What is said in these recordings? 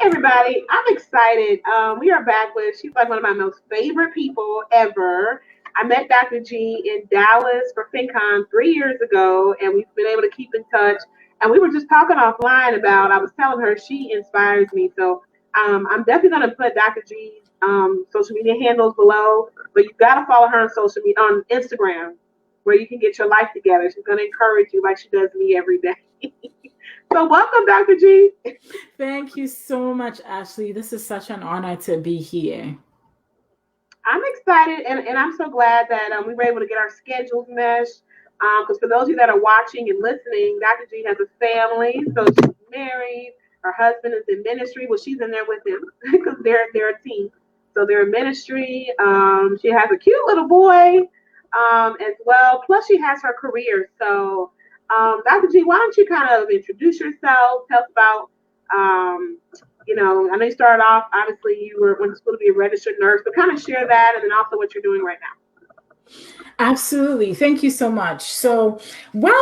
everybody, I'm excited. We are back with, she's like one of my most favorite people ever. I met Dr. G in Dallas for FinCon 3 years ago, and we've been able to keep in touch. And we were just talking offline about, I was telling her she inspires me. So I'm definitely going to put Dr. G's social media handles below, but you've got to follow her on social media, on Instagram, where you can get your life together. She's going to encourage you like she does me every day. So welcome, Dr. G. Thank you so much, Ashley. This is such an honor to be here. I'm excited, and I'm so glad that we were able to get our schedules meshed. Because for those of you that are watching and listening, Dr. G has a family, so she's married. Her husband is in ministry. Well, she's in there with him because they're a team. So they're in ministry. She has a cute little boy as well. Plus, she has her career. So, Dr. G, why don't you kind of introduce yourself? Tell us about I know you started off, obviously you went to school to be a registered nurse, but kind of share that and then also what you're doing right now. Absolutely. Thank you so much. So, my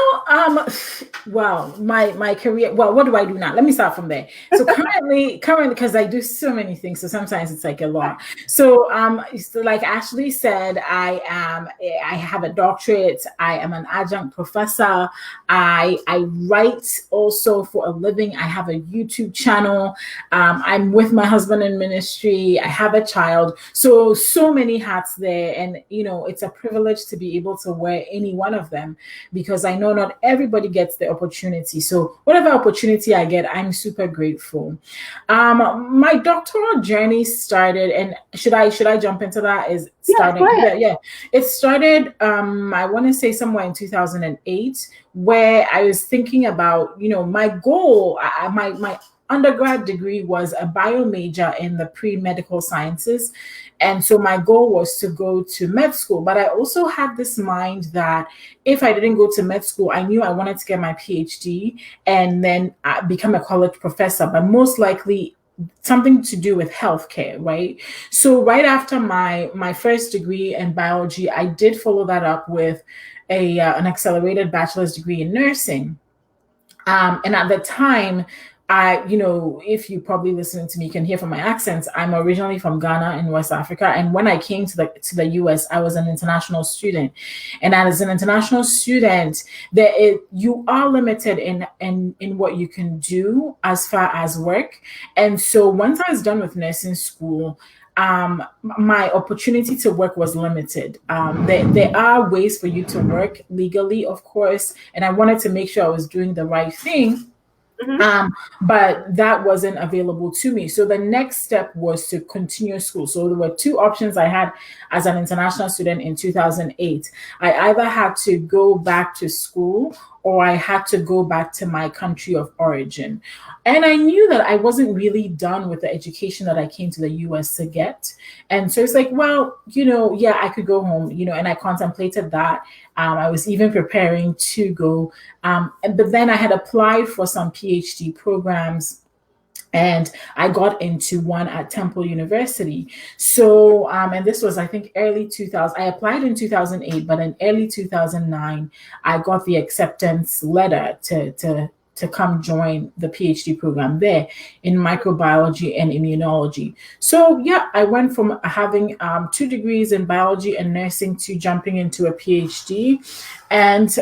career, what do I do now? Let me start from there. So currently, because I do so many things, so sometimes it's like a lot. So, like Ashley said, I have a doctorate. I am an adjunct professor. I write also for a living. I have a YouTube channel. I'm with my husband in ministry. I have a child. So many hats there. And, it's a privilege to be able to wear any one of them because I know not everybody gets the opportunity. So whatever opportunity I get, I'm super grateful. My doctoral journey started, and should I jump into that? Yeah. It started, I want to say somewhere in 2008, where I was thinking about, my goal, my undergrad degree was a bio major in the pre-medical sciences. And so my goal was to go to med school. But I also had this mind that if I didn't go to med school, I knew I wanted to get my PhD and then become a college professor, but most likely something to do with healthcare, right? So right after my first degree in biology, I did follow that up with an accelerated bachelor's degree in nursing. And at the time, if you probably listening to me, you can hear from my accents. I'm originally from Ghana in West Africa, and when I came to the US, I was an international student. And as an international student, you are limited in what you can do as far as work. And so once I was done with nursing school, my opportunity to work was limited. There are ways for you to work legally, of course, and I wanted to make sure I was doing the right thing. But that wasn't available to me. So the next step was to continue school. So there were two options I had as an international student in 2008. I either had to go back to school or I had to go back to my country of origin. And I knew that I wasn't really done with the education that I came to the US to get. And so it's like, well, I could go home, and I contemplated that. I was even preparing to go. But then I had applied for some PhD programs and I got into one at Temple University. So, and this was, I think, early 2000. I applied in 2008, but in early 2009, I got the acceptance letter to come join the PhD program there in microbiology and immunology. So yeah, I went from having 2 degrees in biology and nursing to jumping into a PhD. And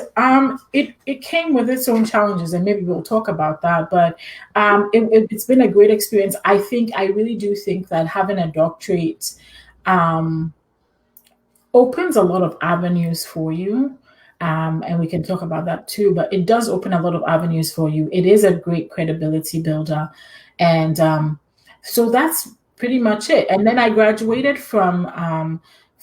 it came with its own challenges, and maybe we'll talk about that. But it's been a great experience. I really do think that having a doctorate opens a lot of avenues for you. And we can talk about that too, but it does open a lot of avenues for you. It is a great credibility builder. And so that's pretty much it. And then I graduated from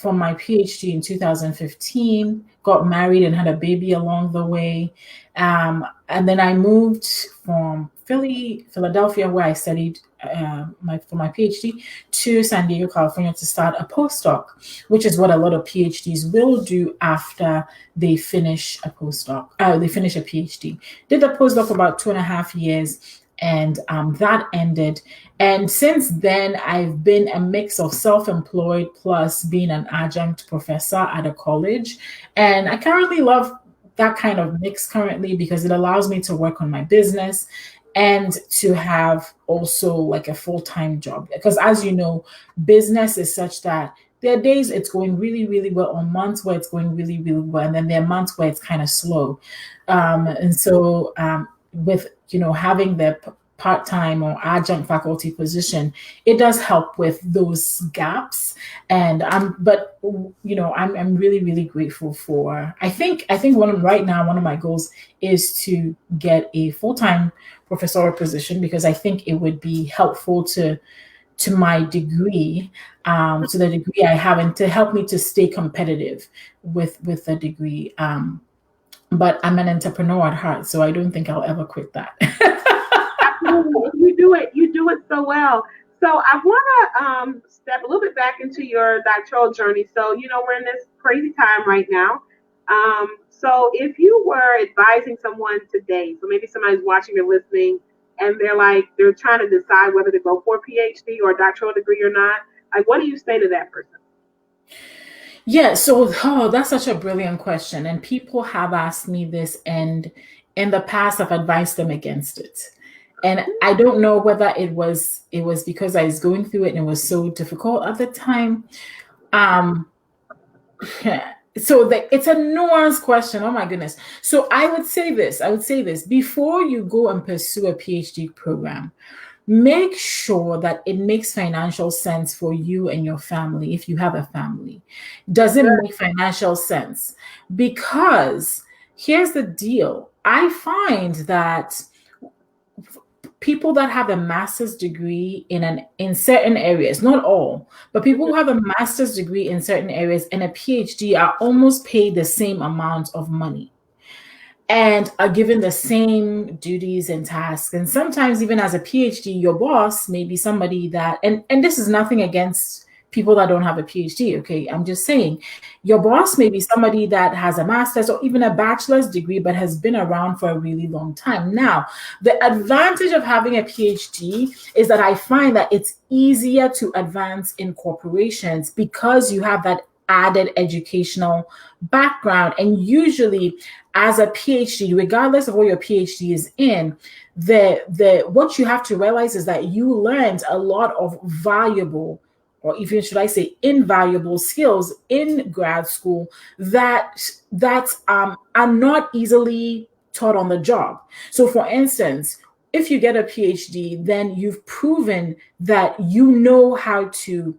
my PhD in 2015, got married and had a baby along the way. And then I moved from Philadelphia, where I studied for my PhD, to San Diego, California, to start a postdoc, which is what a lot of PhDs will do after they finish a postdoc. They finish a PhD. Did the postdoc for about 2.5 years, and that ended. And since then, I've been a mix of self-employed plus being an adjunct professor at a college. And I currently love that kind of mix currently because it allows me to work on my business and to have also like a full-time job. Because as you know, business is such that there are days it's going really, really well, or months where it's going really, really well, and then there are months where it's kind of slow. And so with having the part-time or adjunct faculty position, it does help with those gaps. And but I'm really, really grateful for. I think right now one of my goals is to get a full-time professorial position, because I think it would be helpful to my degree, to the degree I have, and to help me to stay competitive with the degree. But I'm an entrepreneur at heart, so I don't think I'll ever quit that. Absolutely. You do it so well. So I want to step a little bit back into your doctoral journey. So, we're in this crazy time right now. So if you were advising someone today, so maybe somebody's watching or listening, and they're trying to decide whether to go for a PhD or a doctoral degree or not, like, what do you say to that person? Yeah, so that's such a brilliant question. And people have asked me this, and in the past I've advised them against it. And I don't know whether it was because I was going through it and it was so difficult at the time. Um so it's a nuanced question. Oh my goodness. So I would say this before you go and pursue a PhD program, make sure that it makes financial sense for you and your family. If you have a family, does it make financial sense? Because here's the deal. I find that people that have a master's degree in certain areas, not all, but people who have a master's degree in certain areas and a PhD are almost paid the same amount of money and are given the same duties and tasks. And sometimes even as a PhD, your boss may be somebody that, and this is nothing against people that don't have a PhD, okay? I'm just saying your boss may be somebody that has a master's or even a bachelor's degree, but has been around for a really long time. Now, the advantage of having a PhD is that I find that it's easier to advance in corporations because you have that added educational background. And usually as a PhD, regardless of what your PhD is in, the what you have to realize is that you learned a lot of valuable, or even should I say invaluable, skills in grad school that are not easily taught on the job. So for instance, if you get a PhD, then you've proven that you know how to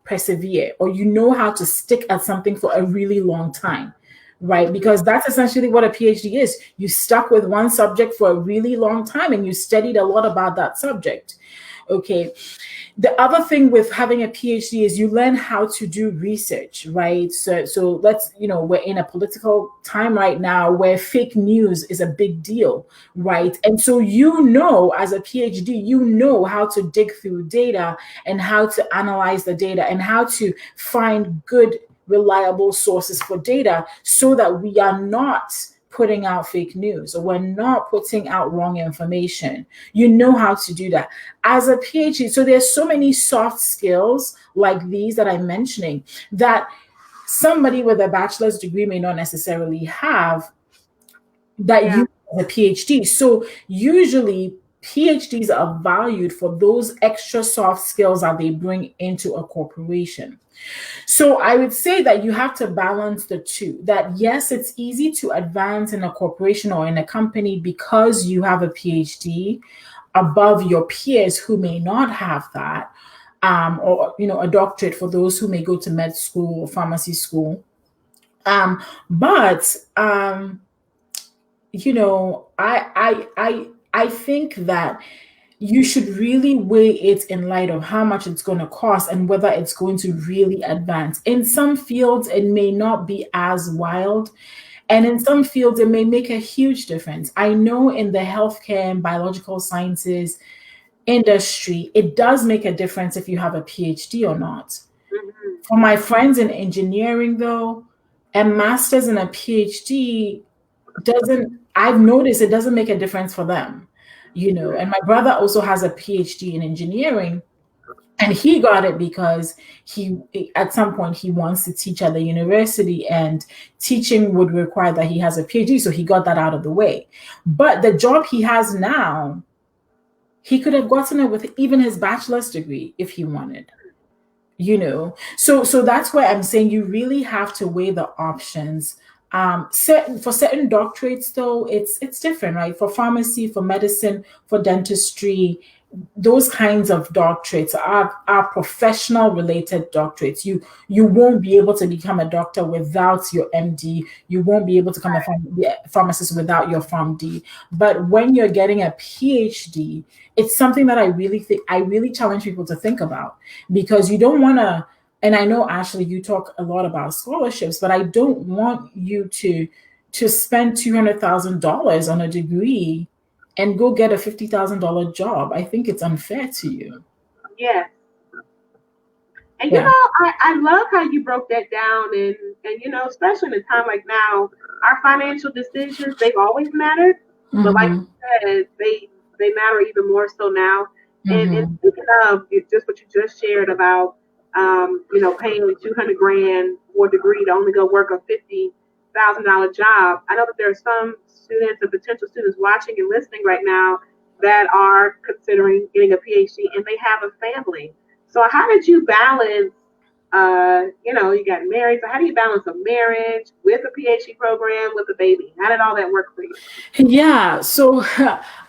persevere, or you know how to stick at something for a really long time, right? Because that's essentially what a PhD is. You stuck with one subject for a really long time and you studied a lot about that subject. Okay. The other thing with having a PhD is you learn how to do research, right? So we're in a political time right now where fake news is a big deal, right? And so as a PhD, you know how to dig through data and how to analyze the data and how to find good, reliable sources for data so that we are not putting out fake news, or we're not putting out wrong information. You know how to do that as a PhD. So there's so many soft skills like these that I'm mentioning that somebody with a bachelor's degree may not necessarily have, that you as a PhD. So usually PhDs are valued for those extra soft skills that they bring into a corporation. So I would say that you have to balance the two. That yes, it's easy to advance in a corporation or in a company because you have a PhD above your peers who may not have that, or a doctorate for those who may go to med school or pharmacy school. But I think that you should really weigh it in light of how much it's going to cost and whether it's going to really advance. In some fields, it may not be as wild. And in some fields, it may make a huge difference. I know in the healthcare and biological sciences industry, it does make a difference if you have a PhD or not. For my friends in engineering, though, a master's and a PhD I've noticed it doesn't make a difference for them. And my brother also has a PhD in engineering, And he got it because he at some point he wants to teach at the university, and teaching would require that he has a PhD, so he got that out of the way. But the job he has now, he could have gotten it with even his bachelor's degree if he wanted. So that's why I'm saying you really have to weigh the options. Certain doctorates, though, it's different, right? For pharmacy, for medicine, for dentistry, those kinds of doctorates are professional related doctorates. You won't be able to become a doctor without your MD. You won't be able to become a pharmacist without your PharmD. But when you're getting a PhD, it's something that I really challenge people to think about, because you don't want to. And I know, Ashley, you talk a lot about scholarships, but I don't want you to spend $200,000 on a degree and go get a $50,000 job. I think it's unfair to you. Yes. And Yeah. I love how you broke that down, and especially in a time like now, our financial decisions, they've always mattered, but like you said, they matter even more so now. And speaking of just what you just shared about paying 200 grand for a degree to only go work a $50,000 job, I know that there are some students and potential students watching and listening right now that are considering getting a PhD and they have a family. So how did you balance? You got married. So how do you balance a marriage with a PhD program with a baby? How did all that work for you? Yeah, so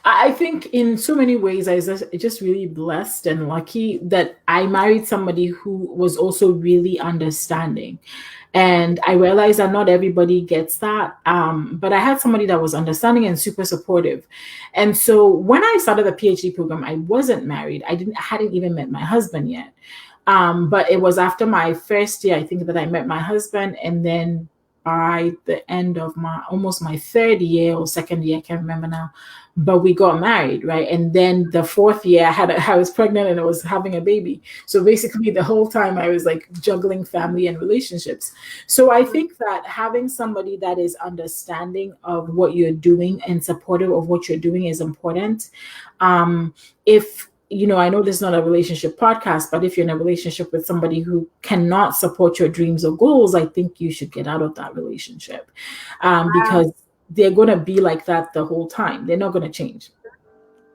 I think in so many ways I was just really blessed and lucky that I married somebody who was also really understanding. And I realized that not everybody gets that. But I had somebody that was understanding and super supportive. And so when I started the PhD program, I wasn't married. I hadn't even met my husband yet. But it was after my first year, I think, that I met my husband. And then by the end of almost my third year or second year, I can't remember now, but we got married, right? And then the fourth year, I was pregnant and I was having a baby. So basically, the whole time I was like juggling family and relationships. So I think that having somebody that is understanding of what you're doing and supportive of what you're doing is important. If I know this is not a relationship podcast, but if you're in a relationship with somebody who cannot support your dreams or goals, I think you should get out of that relationship, because they're going to be like that the whole time. They're not going to change.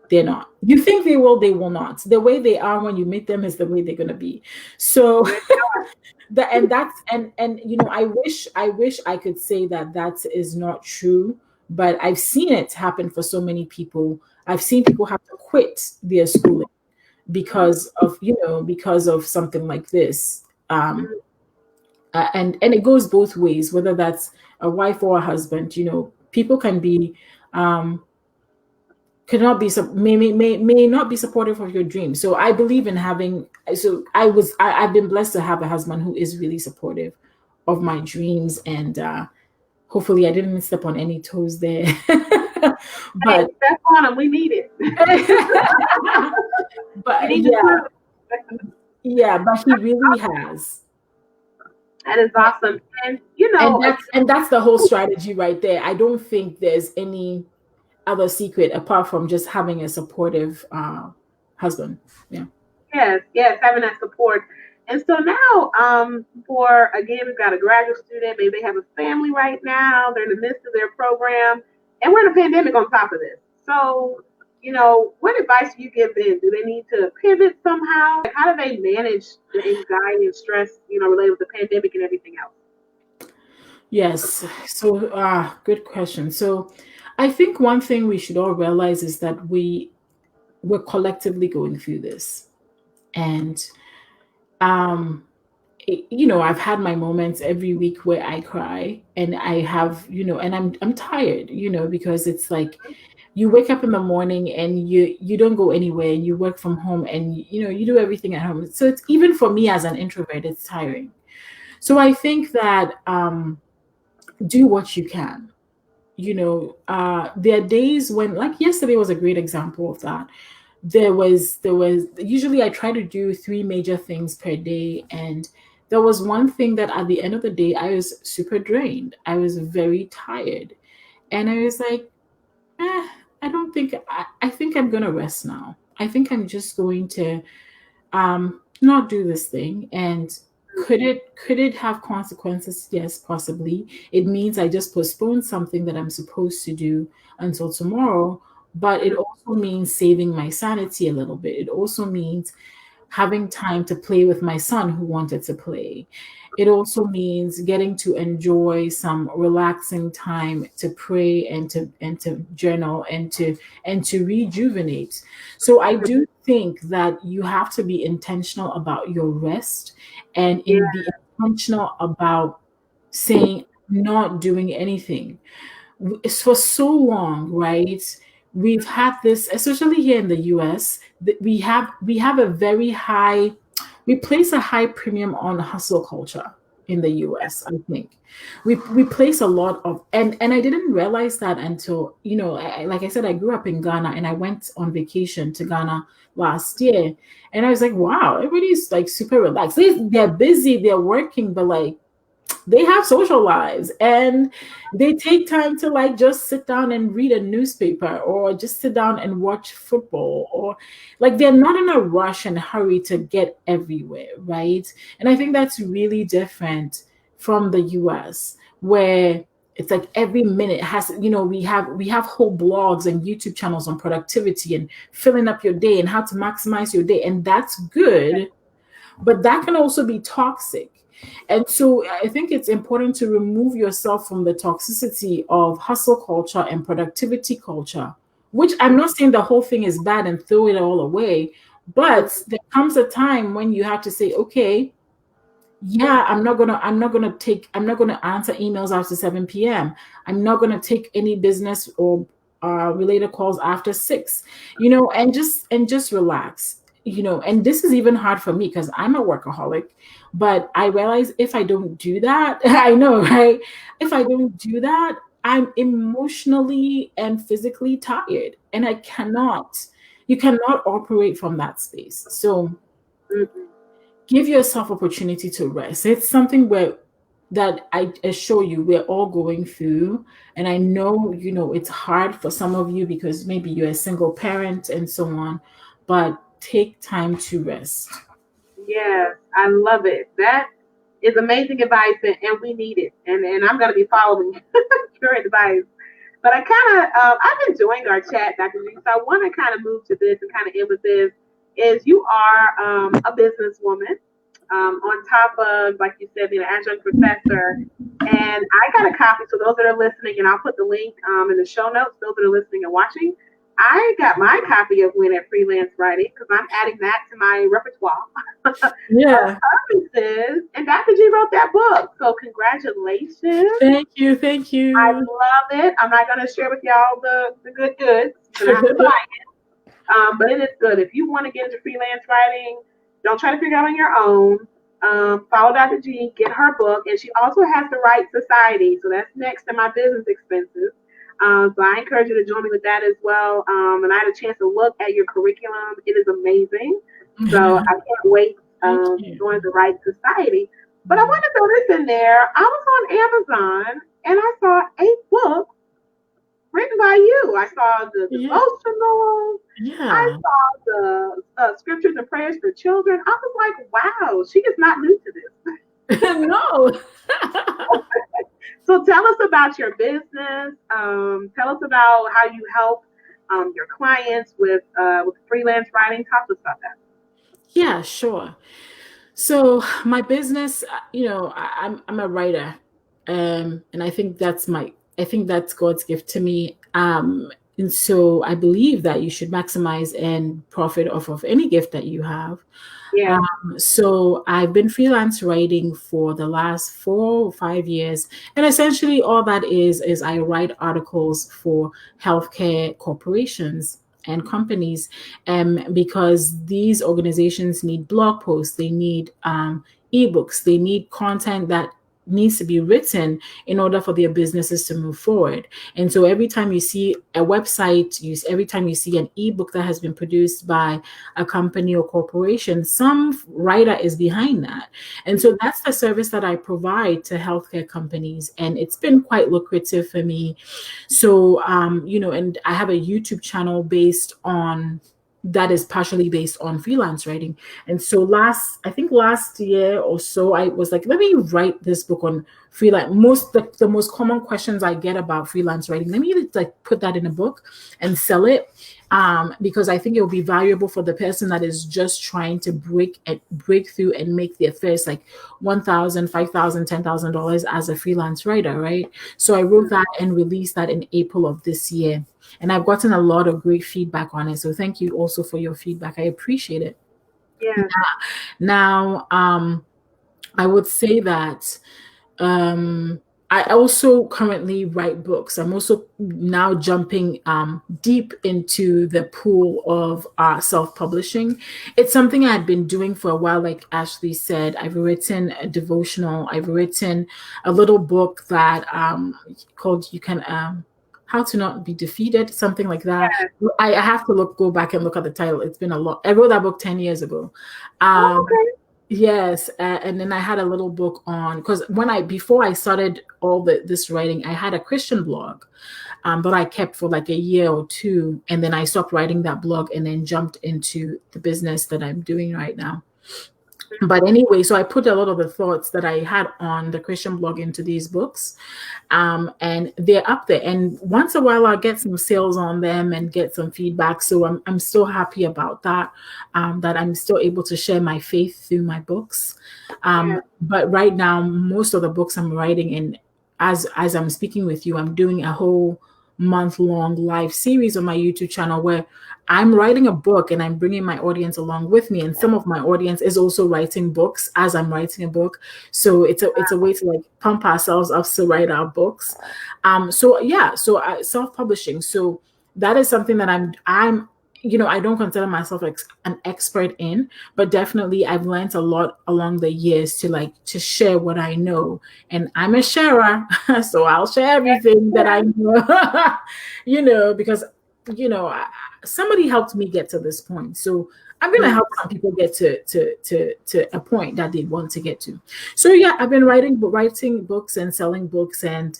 They're not. You think they will not. The way they are when you meet them is the way they're going to be. So I wish I could say that is not true, but I've seen it happen for so many people. I've seen people have to quit their schooling because of something like this. And it goes both ways, whether that's a wife or a husband. People can be cannot be may not be supportive of your dreams. So I believe in having. So I've been blessed to have a husband who is really supportive of my dreams, and hopefully I didn't step on any toes there. But step on them, we need it. But but he really has. That is awesome. And that's the whole strategy right there. I don't think there's any other secret apart from just having a supportive husband. Yeah. Yes, having that support. And so now, we've got a graduate student, maybe they have a family right now, they're in the midst of their program, and we're in a pandemic on top of this. So, what advice do you give them? Do they need to pivot somehow? Like, how do they manage the anxiety and stress, related with the pandemic and everything else? Yes. So, good question. So, I think one thing we should all realize is that we're collectively going through this. And I've had my moments every week where I cry, and I have, and I'm tired, because it's like you wake up in the morning and you don't go anywhere, you work from home, and you do everything at home. So it's, even for me as an introvert, it's tiring. So I think that do what you can. There are days when, like yesterday was a great example of that. There was usually I try to do 3 major things per day, and there was one thing that at the end of the day I was super drained. I was very tired, and I was like, I don't think I think I'm gonna rest now. I think I'm just going to not do this thing? And could it have consequences? Yes, possibly. It means I just postponed something that I'm supposed to do until tomorrow, but it also means saving my sanity a little bit. It also means having time to play with my son who wanted to play. It also means getting to enjoy some relaxing time to pray and to journal and to rejuvenate. So I do think that you have to be intentional about your rest and Yeah, in be intentional about saying not doing anything. It's for so long, right? We've had this, especially here in the US, that we have a very high, we place a high premium on hustle culture in the US, I think. We place a lot of, and I didn't realize that until, like I said, I grew up in Ghana and I went on vacation to Ghana last year. And I was like, wow, everybody's like super relaxed. They're busy, they're working, but like they have social lives and they take time to like just sit down and read a newspaper or just sit down and watch football, or like they're not in a rush and hurry to get everywhere, right? And I think that's really different from the US, where it's like every minute has, we have whole blogs and YouTube channels on productivity and filling up your day and how to maximize your day, and that's good, but that can also be toxic. And so I think it's important to remove yourself from the toxicity of hustle culture and productivity culture, which I'm not saying the whole thing is bad and throw it all away, but there comes a time when you have to say, okay, yeah, I'm not gonna answer emails after 7 p.m. I'm not gonna take any business or related calls after 6, and just relax. And this is even hard for me because I'm a workaholic, but I realize if I don't do that, I know, right? If I don't do that, I'm emotionally and physically tired, and you cannot operate from that space. So mhm. give yourself opportunity to rest. It's something where that I assure you we're all going through. And I know, it's hard for some of you because maybe you're a single parent and so on, but take time to rest. Yes, I love it. That is amazing advice, and we need it. And I'm going to be following your advice. But I'm enjoying our chat, Dr. G. So I want to kind of move to this and kind of end with this. Is you are a businesswoman, on top of, like you said, being an adjunct professor. And I got a copy. So those that are listening, and I'll put the link in the show notes. Those that are listening and watching, I got my copy of Win at Freelance Writing because I'm adding that to my repertoire of Yeah. services. And Dr. G wrote that book. So congratulations. Thank you. Thank I you. love it. I'm not going to share with y'all the good goods. You're going to have to buy it. But it is good. If you want to get into freelance writing, don't try to figure it out on your own. Follow Dr. G, get her book. And she also has the Right Society. So that's next to my business expenses. So I encourage you to join me with that as well. And I had a chance to look at your curriculum. It is amazing. So I can't wait Thank to you. join the Right Society. But I want to throw this in there. I was on Amazon and I saw 8 books written by you. I saw the Yeah. devotionals. I Yeah. saw the scriptures and prayers for children. I was like, wow, she is not new to this. No. So tell us about your business. Tell us about how you help your clients with freelance writing. Talk to us about that. Yeah, sure. So my business, I'm a writer, and I think that's God's gift to me. And so I believe that you should maximize and profit off of any gift that you have. Yeah, So I've been freelance writing for the last 4 or 5 years, and essentially all that is I write articles for healthcare corporations and companies, because these organizations need blog posts, they need ebooks, they need content that needs to be written in order for their businesses to move forward. And so every time you see a website, every time you see an ebook that has been produced by a company or corporation, some writer is behind that. And so that's the service that I provide to healthcare companies. And it's been quite lucrative for me. So, and I have a YouTube channel based on that is partially based on freelance writing. And so last year or so, I was like, let me write this book on freelance. The most common questions I get about freelance writing, let me like put that in a book and sell it. Because I think it will be valuable for the person that is just trying to break through and make their first like $1,000, $5,000, $10,000 as a freelance writer, right? So I wrote that and released that in April of this year. And I've gotten a lot of great feedback on it. So thank you also for your feedback. I appreciate it. Yeah. Now, I would say that I also currently write books. I'm also now jumping deep into the pool of self-publishing. It's something I had been doing for a while. Like Ashley said, I've written a devotional. I've written a little book that called "You Can." How to Not Be Defeated, something like that. Yeah. I have to go back and look at the title. It's been a lot. I wrote that book 10 years ago. Okay. Yes, and then I had a little book on, because before I started all this writing, I had a Christian blog, but I kept for like a year or two, and then I stopped writing that blog and then jumped into the business that I'm doing right now. But anyway, so I put a lot of the thoughts that I had on the Christian blog into these books, and they're up there. And once a while, I'll get some sales on them and get some feedback. So I'm still happy about that, that I'm still able to share my faith through my books. But right now, most of the books I'm writing, and as I'm speaking with you, I'm doing a whole month-long live series on my YouTube channel where I'm writing a book and I'm bringing my audience along with me, and some of my audience is also writing books as I'm writing a book. So it's a way to like pump ourselves up to write our books. So self-publishing. So that is something that I'm I don't consider myself an expert in, but definitely I've learned a lot along the years to share what I know. And I'm a sharer, so I'll share everything that I know, because somebody helped me get to this point. So I'm going to help some people get to a point that they want to get to. So yeah, I've been writing books and selling books, and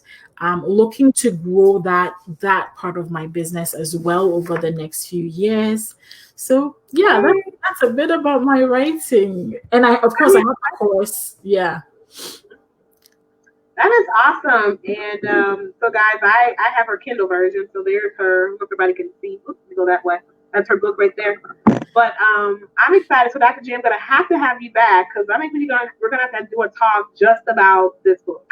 looking to grow that part of my business as well over the next few years. So yeah, that's a bit about my writing. And of course I have a course. Yeah. That is awesome. And so guys, I have her Kindle version. So there's her, everybody can see. Oops, let me go that way. That's her book right there. But I'm excited. So Dr. G, I'm gonna have to have you back, because I think we're gonna have to do a talk just about this book.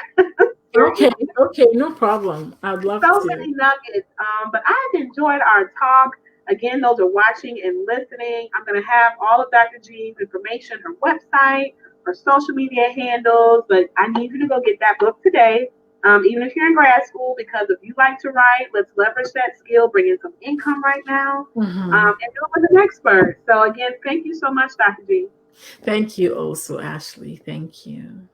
Okay, no problem. I'd love So to. many nuggets. But I've enjoyed our talk. Again, those are watching and listening. I'm gonna have all of Dr. G's information, her website, her social media handles. But I need you to go get that book today. Even if you're in grad school, because if you like to write, let's leverage that skill, bring in some income right now, and do it with an expert. So again, thank you so much, Dr. G. Thank you also, Ashley. Thank you.